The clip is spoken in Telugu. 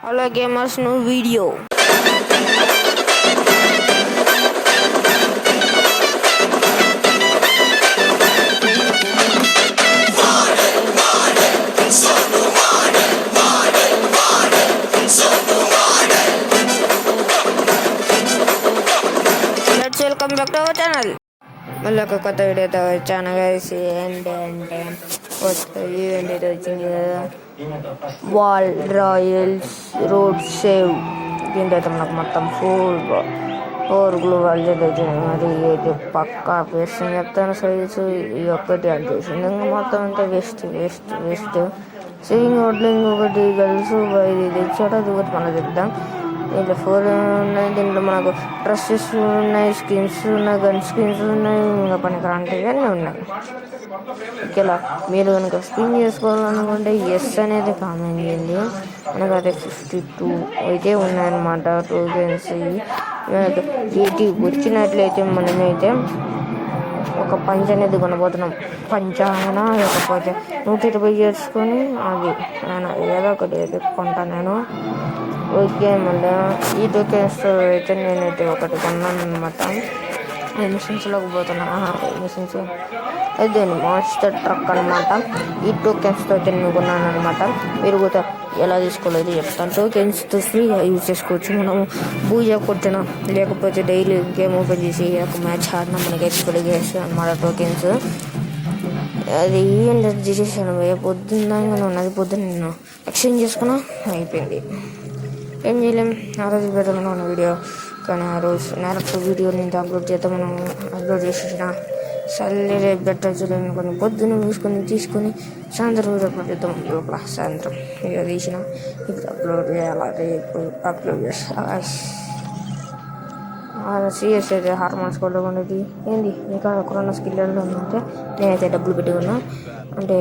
Hello gamers, new video. Let's welcome back to our channel. మళ్ళీ ఒక కొత్త వీడియోతో వచ్చాను గైస్. ఏంటంటే కొత్త ఈవెంట్ అయితే వచ్చింది కదా, వాల్ రాయల్స్ రోడ్ సేవ్. దీంతో అయితే మనకు మొత్తం ఫోర్ గ్లూ వాళ్ళు వచ్చింది. మరి ఇది పక్కా వేస్ట్ అని చెప్తాను. సైజు ఈ ఒక్కటి యాడ్ చేసింది, ఇంకా మొత్తం అంతా వేస్ట్. స్వింగ్ రోడ్లు ఇంకొకటి గర్ల్స్ ఇది తెచ్చాడు, అది ఒకటి మనం చెప్తాం. దీంట్లో 4 ఉన్నాయి. దీంట్లో మనకు డ్రెస్సెస్ ఉన్నాయి, స్కిన్స్ ఉన్నాయి, గన్ స్కిన్స్ ఉన్నాయి, ఇంకా పనికిరాంటివి అన్నీ ఉన్నాయి. ఇలా మీరు కనుక స్పిన్ చేసుకోవాలనుకుంటే ఎస్ అనేది కామెంట్ చేయండి. మనకు అయితే 52 అయితే ఉన్నాయన్నమాట టోకెన్స్. మనకు 80 వచ్చినట్లయితే మనమైతే ఒక పంచ్ అనేది కొనబోతున్నాం. పంచానా లేకపోతే 120 చేసుకొని అది ఏదో ఒకటి అయితే కొంటాను నేను. ఓకే, మళ్ళీ ఈ టోకెన్స్ అయితే నేనైతే ఒకటి కొన్నాను అనమాట. మిషన్స్లోకి పోతున్నా. మిషన్స్ అయితే మాస్టర్ ట్రక్ అనమాట. ఈ టోకెన్స్తో అయితే నేను కొన్నాను అనమాట. మీరు కూడా ఎలా తీసుకోలేదు చెప్తాను. టోకెన్స్తో ఫ్రీగా యూజ్ చేసుకోవచ్చు. మనం పూజ కొట్టినా లేకపోతే డైలీ గేమ్ ఓపెన్ చేసి ఒక మ్యాచ్ ఆడినా మనకి ఎక్స్పెక్ట్ చేస్తాను అనమాట టోకెన్స్. అది ఈవెంట్ చేసేసాను పొద్దున్న ఉన్నది. పొద్దున్న నేను ఎక్స్చేంజ్ చేసుకున్నా, అయిపోయింది. ఏం చేయలేం. ఆ రోజు పెడదామని ఉన్న వీడియో, కానీ ఆ రోజు డైరెక్ట్ వీడియో నేను అప్లోడ్ చేద్దామని అప్లోడ్ చేసేసిన. సరే రేపు బెటర్ చూడండి. కొన్ని పొద్దున్న తీసుకొని సాయంత్రం వీడియో అప్లోడ్ చేద్దాం. లోపల సాయంత్రం వీడియో తీసిన ఇప్పుడు అప్లోడ్ చేయాలి. రేపు అప్లోడ్ చేస్తా. సీరియస్ అయితే హార్మోన్స్ కొట్టకుండా ఏంది ఇంకా కరోనా స్కిల్ ఉందంటే నేనైతే డబ్బులు పెట్టుకున్నా. అంటే